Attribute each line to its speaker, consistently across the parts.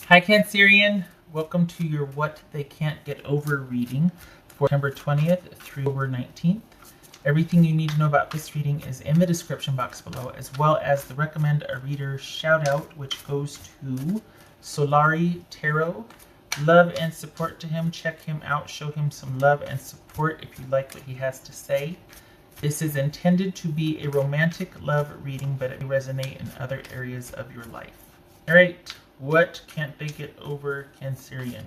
Speaker 1: Hi Cancerian, welcome to your What They Can't Get Over reading for September 20th through October 19th. Everything you need to know about this reading is in the description box below, as well as the Recommend a Reader shout out, which goes to Solari Tarot. Love and support to him. Check him out. Show him some love and support if you like what he has to say. This is intended to be a romantic love reading, but it may resonate in other areas of your life. All right. What can't they get over, Cancerian?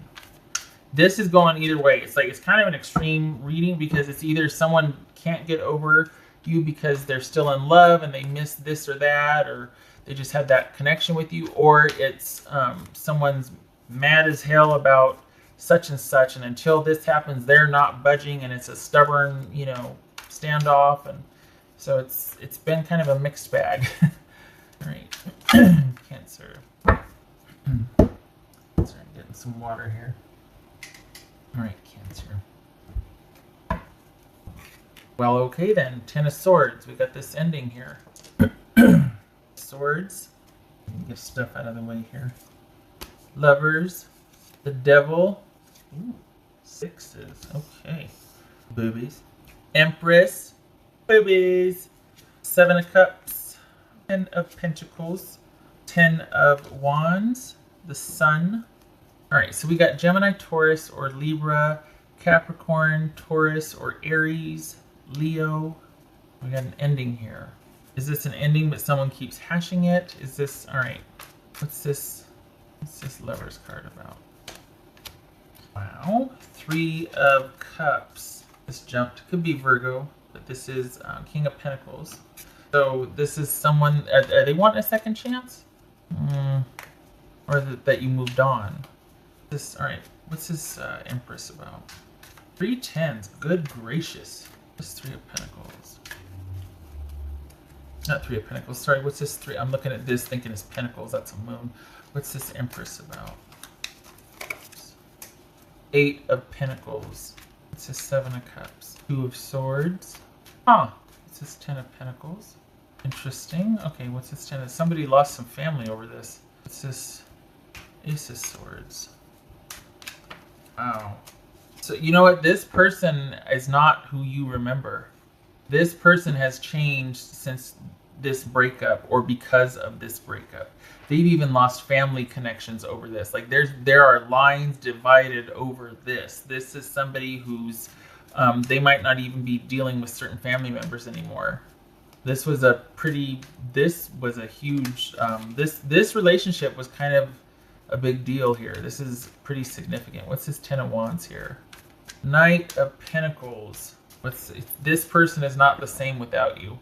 Speaker 1: This is going either way. It's kind of an extreme reading because it's either someone can't get over you because they're still in love and they miss this or that, or they just have that connection with you, or it's someone's mad as hell about such and such, and until this happens, they're not budging, and it's a stubborn, standoff, and so it's been kind of a mixed bag. All right, Cancer. Sorry, I'm getting some water here. All right, Cancer. Well, okay then. 10 of Swords. We got this ending here. Swords. Get stuff out of the way here. Lovers. The Devil. Ooh, sixes. Okay. Boobies. Empress. Boobies. 7 of Cups. 10 of Pentacles. 10 of Wands. The Sun. All right, so we got Gemini, Taurus, or Libra, Capricorn, Taurus, or Aries, Leo. We got an ending here. Is this an ending but someone keeps hashing it? Is this, all right, what's this Lover's card about? Wow, 3 of Cups. This jumped, could be Virgo, but this is King of Pentacles. So this is someone, are they wanting a second chance? Or that you moved on. All right, what's this Empress about? 3 tens, good gracious. This 3 of Pentacles. Not 3 of Pentacles, sorry, what's this 3? I'm looking at this thinking it's Pentacles, that's a moon. What's this Empress about? 8 of Pentacles. What's this 7 of Cups? 2 of Swords. Huh, what's this 10 of Pentacles? Interesting. Okay, what's this 10 of... Somebody lost some family over this. What's this? Ace of Swords. Wow. So you know what? This person is not who you remember. This person has changed since this breakup or because of this breakup. They've even lost family connections over this. Like there are lines divided over this. This is somebody who's they might not even be dealing with certain family members anymore. This was a huge this relationship was kind of a big deal here. This is pretty significant. What's this 10 of Wands here? Knight of Pentacles. This person is not the same without you.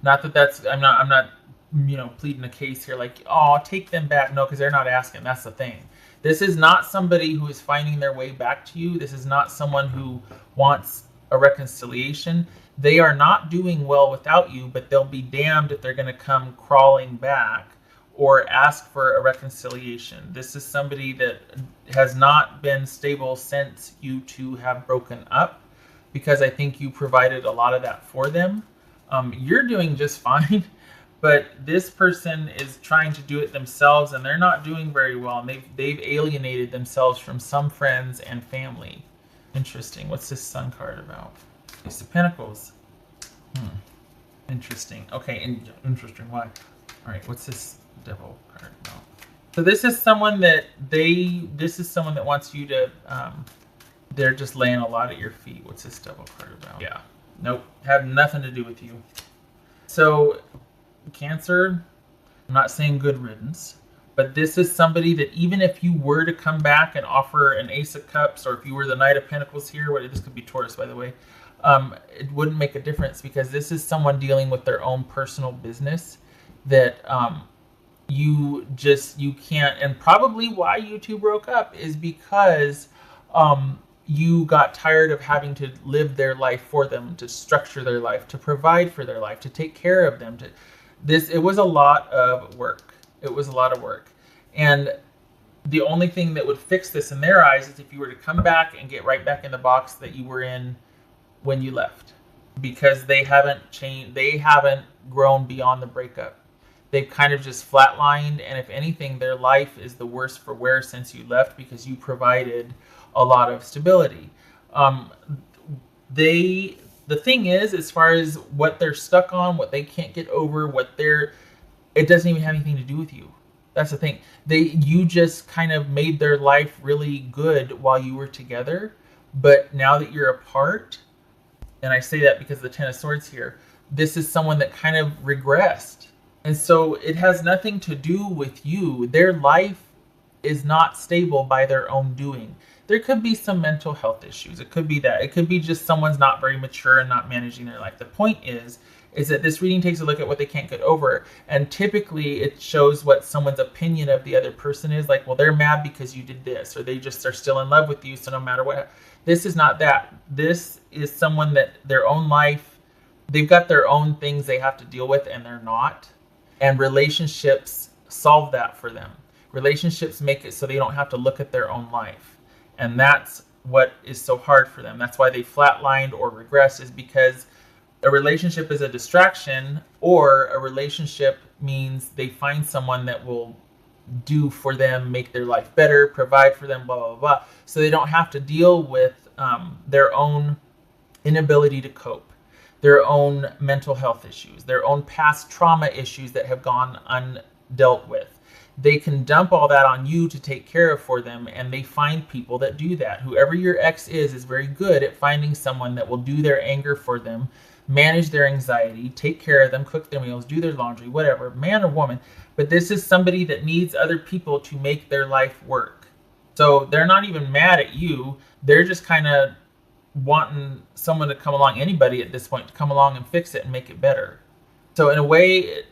Speaker 1: Not that that's, I'm not pleading a case here like, oh, take them back. No, because they're not asking. That's the thing. This is not somebody who is finding their way back to you. This is not someone who wants a reconciliation. They are not doing well without you, but they'll be damned if they're going to come crawling back or ask for a reconciliation. This is somebody that has not been stable since you two have broken up, because I think you provided a lot of that for them. You're doing just fine, but this person is trying to do it themselves, and they're not doing very well, and they've alienated themselves from some friends and family. Interesting. What's this Sun card about? Ace of Pentacles. Interesting. Okay, interesting. Why? All right, what's this Devil card about? So this is someone that wants you to they're just laying a lot at your feet. What's this Devil card about? Yeah. Nope. Had nothing to do with you. So Cancer, I'm not saying good riddance, but this is somebody that even if you were to come back and offer an Ace of Cups, or if you were the Knight of Pentacles here, this could be Taurus, by the way, it wouldn't make a difference, because this is someone dealing with their own personal business that you can't, and probably why you two broke up is because you got tired of having to live their life for them, to structure their life, to provide for their life, to take care of them. It was a lot of work. It was a lot of work. And the only thing that would fix this in their eyes is if you were to come back and get right back in the box that you were in when you left, because they haven't changed. They haven't grown beyond the breakup. they've kind of just flatlined, and if anything, their life is the worse for wear since you left because you provided a lot of stability. Um, the thing is, as far as what they're stuck on, what they can't get over, it doesn't even have anything to do with you. That's the thing. You just kind of made their life really good while you were together, but now that you're apart, and I say that because of the Ten of Swords here, this is someone that kind of regressed. And so it has nothing to do with you. Their life is not stable by their own doing. There could be some mental health issues. It could be that. It could be just someone's not very mature and not managing their life. The point is that this reading takes a look at what they can't get over. And typically it shows what someone's opinion of the other person is. Like, well, they're mad because you did this, or they just are still in love with you. So no matter what, this is not that. This is someone that their own life, they've got their own things they have to deal with, and they're not. And relationships solve that for them. Relationships make it so they don't have to look at their own life. And that's what is so hard for them. That's why they flatlined or regress, is because a relationship is a distraction, or a relationship means they find someone that will do for them, make their life better, provide for them, blah, blah, blah. So they don't have to deal with their own inability to cope, their own mental health issues, their own past trauma issues that have gone undealt with. They can dump all that on you to take care of for them, and they find people that do that. Whoever your ex is very good at finding someone that will do their anger for them, manage their anxiety, take care of them, cook their meals, do their laundry, whatever, man or woman. But this is somebody that needs other people to make their life work. So they're not even mad at you. They're just kind of wanting someone to come along, anybody at this point, to come along and fix it and make it better. So in a way,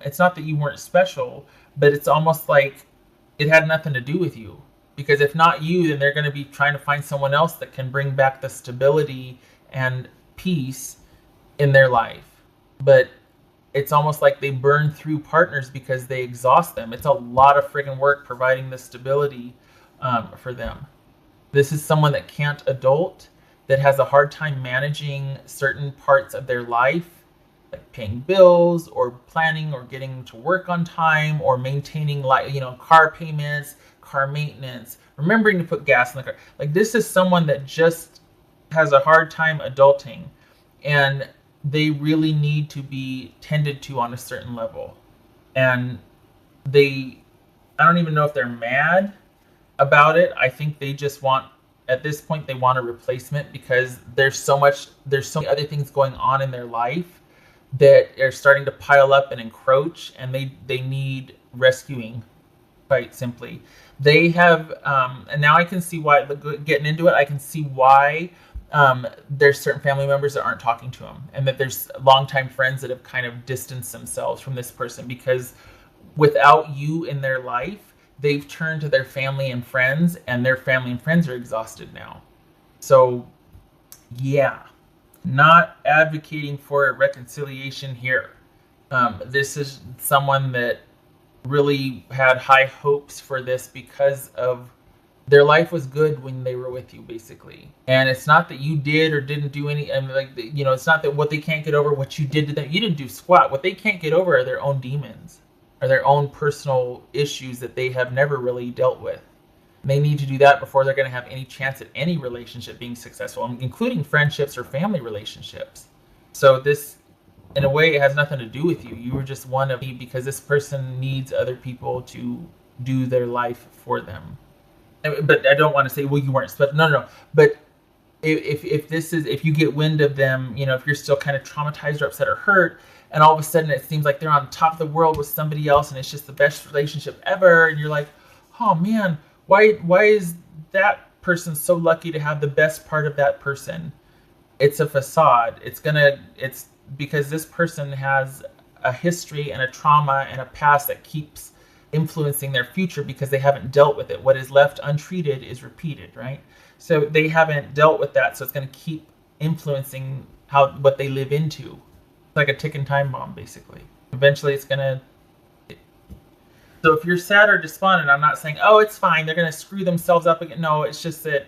Speaker 1: it's not that you weren't special, but it's almost like it had nothing to do with you. Because if not you, then they're going to be trying to find someone else that can bring back the stability and peace in their life. But it's almost like they burn through partners because they exhaust them. It's a lot of friggin' work providing the stability for them. This is someone that can't adult, that has a hard time managing certain parts of their life, like paying bills or planning or getting to work on time or maintaining, car payments, car maintenance, remembering to put gas in the car. Like, this is someone that just has a hard time adulting, and they really need to be tended to on a certain level. And I don't even know if they're mad about it. I think they just want, at this point, they want a replacement, because there's so many other things going on in their life that are starting to pile up and encroach, and they need rescuing, quite simply. They have, and now I can see why, getting into it, I can see why there's certain family members that aren't talking to them, and that there's longtime friends that have kind of distanced themselves from this person, because without you in their life, they've turned to their family and friends, and their family and friends are exhausted now. So, yeah, not advocating for a reconciliation here. This is someone that really had high hopes for this because of their life was good when they were with you, basically. And it's not that you did or didn't do any, it's not that what they can't get over, what you did to them. You didn't do squat. What they can't get over are their own demons, are their own personal issues that they have never really dealt with. And they need to do that before they're going to have any chance at any relationship being successful, including friendships or family relationships. So this, in a way, it has nothing to do with you. You were just one of me, because this person needs other people to do their life for them. But I don't want to say, well, you weren't special. No. But if you get wind of them, if you're still kind of traumatized or upset or hurt, and all of a sudden it seems like they're on top of the world with somebody else, and it's just the best relationship ever, and you're like, oh man, why is that person so lucky to have the best part of that person? It's a facade. It's because this person has a history and a trauma and a past that keeps influencing their future, because they haven't dealt with it. What is left untreated is repeated, right? So they haven't dealt with that, so it's going to keep influencing what they live into. It's like a ticking time bomb, basically. Eventually it's going to... So if you're sad or despondent, I'm not saying, oh, it's fine, they're going to screw themselves up again. No, it's just that,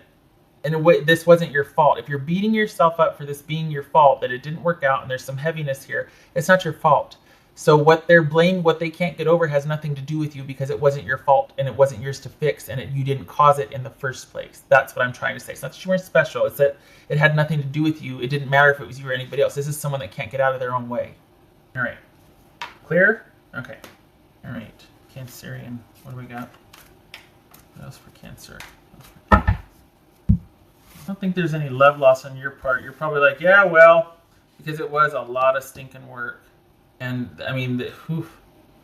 Speaker 1: in a way, this wasn't your fault. If you're beating yourself up for this being your fault, that it didn't work out and there's some heaviness here, it's not your fault. So what they can't get over has nothing to do with you because it wasn't your fault and it wasn't yours to fix and you didn't cause it in the first place. That's what I'm trying to say. It's not that you weren't special. It's that it had nothing to do with you. It didn't matter if it was you or anybody else. This is someone that can't get out of their own way. All right. Clear? Okay. All right. Cancerian. What do we got? What else for Cancer? I don't think there's any love loss on your part. You're probably like, yeah, well, because it was a lot of stinking work. And I mean,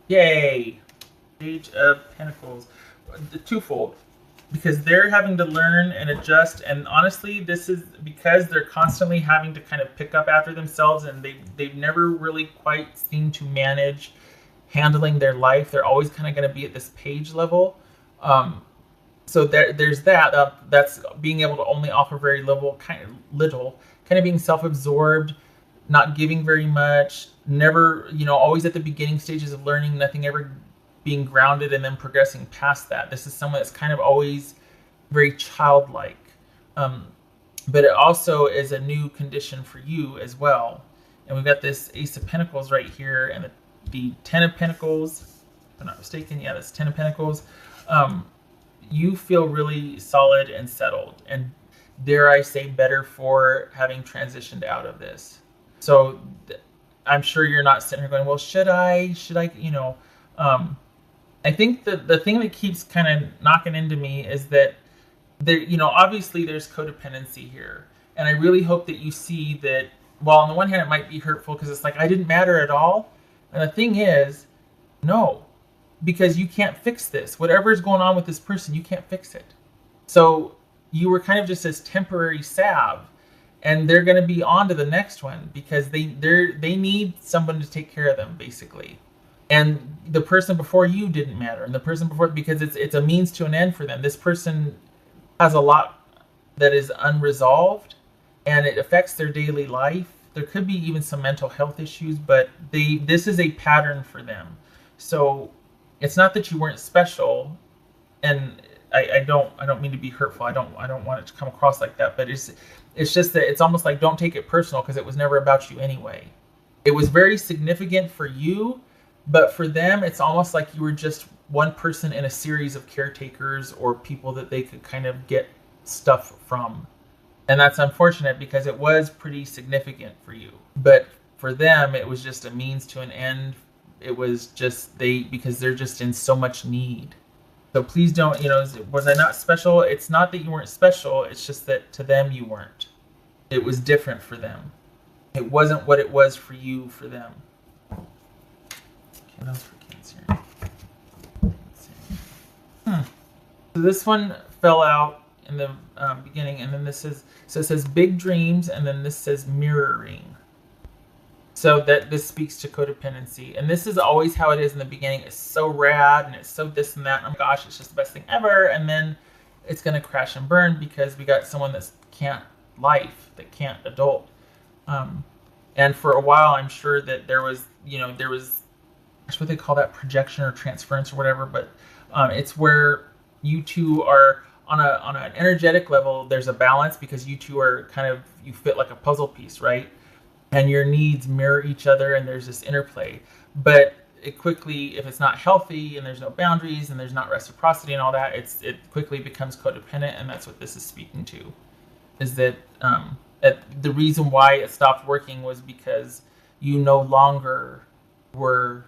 Speaker 1: yay! Page of Pentacles, twofold, because they're having to learn and adjust. And honestly, this is because they're constantly having to kind of pick up after themselves, and they've never really quite seemed to manage handling their life. They're always kind of going to be at this page level. So there's that. That's being able to only offer very little, kind of being self-absorbed, not giving very much, never, always at the beginning stages of learning, nothing ever being grounded and then progressing past that. This is someone that's kind of always very childlike. But it also is a new condition for you as well. And we've got this Ace of Pentacles right here and the Ten of Pentacles, if I'm not mistaken. Yeah, that's Ten of Pentacles. You feel really solid and settled, and dare I say better for having transitioned out of this. So I'm sure you're not sitting here going, well, should I, I think that the thing that keeps kind of knocking into me is that there, obviously there's codependency here. And I really hope that you see that, while on the one hand it might be hurtful because it's like, I didn't matter at all. And the thing is, no, because you can't fix this. Whatever is going on with this person, you can't fix it. So you were kind of just this temporary salve. And they're going to be on to the next one because they need someone to take care of them, basically. And the person before you didn't matter, and the person before, because it's a means to an end for them. This person has a lot that is unresolved, and it affects their daily life. There could be even some mental health issues, but this is a pattern for them. So it's not that you weren't special, and I don't mean to be hurtful. I don't want it to come across like that, but it's just that it's almost like, don't take it personal because it was never about you anyway. It was very significant for you, but for them, it's almost like you were just one person in a series of caretakers or people that they could kind of get stuff from. And that's unfortunate because it was pretty significant for you. But for them, it was just a means to an end. It was just because they're just in so much need. So please don't, was I not special? It's not that you weren't special. It's just that to them you weren't. It was different for them. It wasn't what it was for you, for them. Okay, what else for Cancer? So this one fell out in the beginning, and then it says big dreams, and then this says mirroring. So that this speaks to codependency. And this is always how it is in the beginning. It's so rad and it's so this and that. And oh my gosh, it's just the best thing ever. And then it's going to crash and burn because we got someone that can't adult. And for a while, I'm sure that there was that's what they call that, projection or transference or whatever. But it's where you two are on an energetic level. There's a balance because you two are you fit like a puzzle piece, right? And your needs mirror each other, and there's this interplay. But it quickly, if it's not healthy, and there's no boundaries, and there's not reciprocity and all that, it quickly becomes codependent, and that's what this is speaking to. Is that the reason why it stopped working was because you no longer were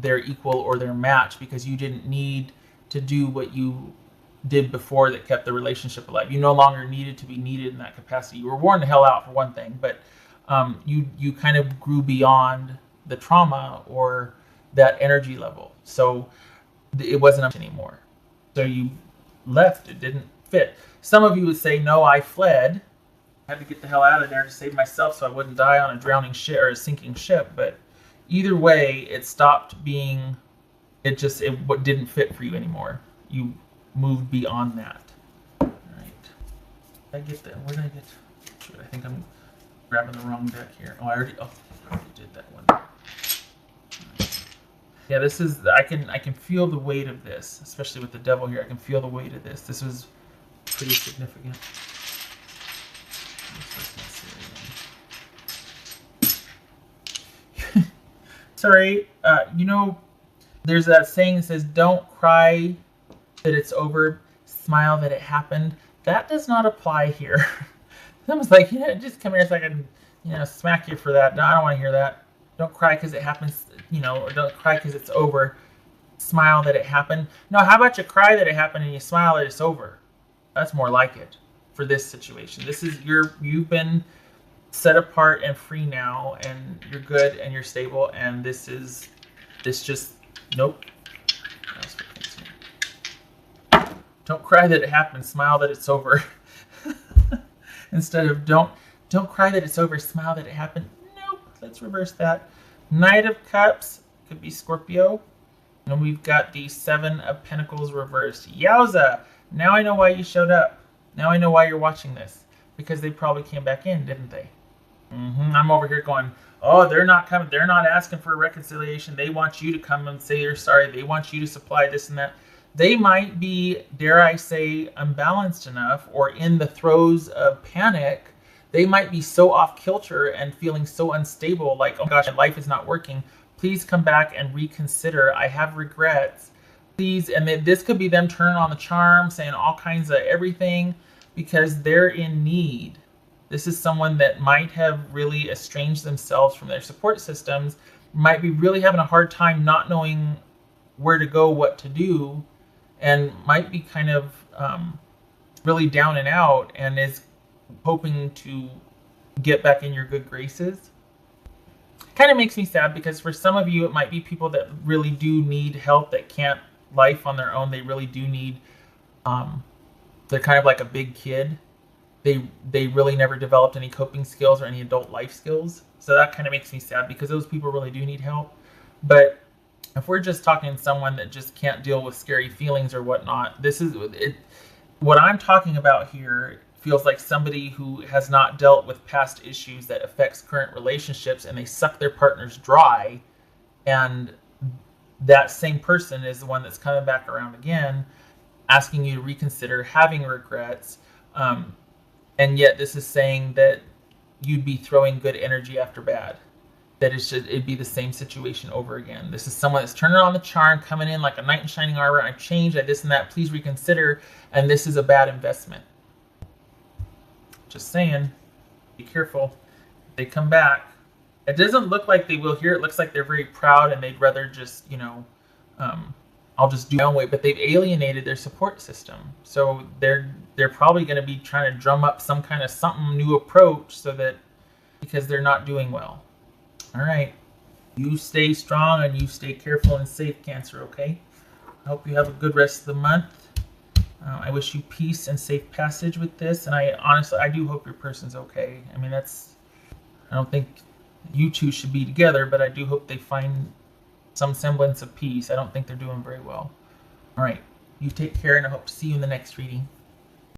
Speaker 1: their equal or their match, because you didn't need to do what you did before that kept the relationship alive. You no longer needed to be needed in that capacity. You were worn the hell out for one thing, but you kind of grew beyond the trauma or that energy level. So it wasn't up anymore. So you left. It didn't fit. Some of you would say, no, I fled. I had to get the hell out of there to save myself so I wouldn't die on a drowning ship or a sinking ship. But either way, it stopped being, it didn't fit for you anymore. You moved beyond that. All right. I get that. Where did I get? I think I'm grabbing the wrong deck here. I already did that one. Yeah, this is, I can feel the weight of this, especially with the devil here. I can feel the weight of this. This was pretty significant. Sorry, there's that saying that says, don't cry that it's over, smile that it happened. That does not apply here. Someone's like, just come here so I can, smack you for that. No, I don't want to hear that. Don't cry because it happens, or don't cry because it's over. Smile that it happened. No, how about you cry that it happened and you smile that it's over? That's more like it for this situation. This is you've been set apart and free now, and you're good and you're stable, and this just nope. Don't cry that it happened, smile that it's over. Instead of don't cry that it's over, smile that it happened. Nope, let's reverse that. Knight of Cups could be Scorpio. And we've got the Seven of Pentacles reversed. Yowza! Now I know why you showed up. Now I know why you're watching this. Because they probably came back in, didn't they? I'm over here going, oh, they're not coming. They're not asking for a reconciliation. They want you to come and say they're sorry. They want you to supply this and that. They might be, dare I say, unbalanced enough, or in the throes of panic. They might be so off kilter and feeling so unstable, like, oh my gosh, my life is not working. Please come back and reconsider. I have regrets. Please, and this could be them turning on the charm, saying all kinds of everything, because they're in need. This is someone that might have really estranged themselves from their support systems, might be really having a hard time not knowing where to go, what to do, and might be kind of really down and out, and is hoping to get back in your good graces. Kind of makes me sad, because for some of you it might be people that really do need help, that can't life on their own. They really do need they're kind of like a big kid. They really never developed any coping skills or any adult life skills. So that kind of makes me sad, because those people really do need help. But if we're just talking to someone that just can't deal with scary feelings or whatnot, this is it. What I'm talking about here feels like somebody who has not dealt with past issues that affects current relationships, and they suck their partners dry, and that same person is the one that's coming back around again, asking you to reconsider, having regrets, and yet this is saying that you'd be throwing good energy after bad. That it'd be the same situation over again. This is someone that's turning on the charm, coming in like a knight in shining armor. I've changed, I this and that, please reconsider, and this is a bad investment. Just saying, be careful. If they come back, it doesn't look like they will here. It looks like they're very proud and they'd rather just, I'll just do my own way. But they've alienated their support system. So they're probably going to be trying to drum up some kind of something new approach, so that, because they're not doing well. All right. You stay strong and you stay careful and safe, Cancer, okay? I hope you have a good rest of the month. I wish you peace and safe passage with this. And I do hope your person's okay. I mean, I don't think you two should be together, but I do hope they find some semblance of peace. I don't think they're doing very well. All right. You take care, and I hope to see you in the next reading.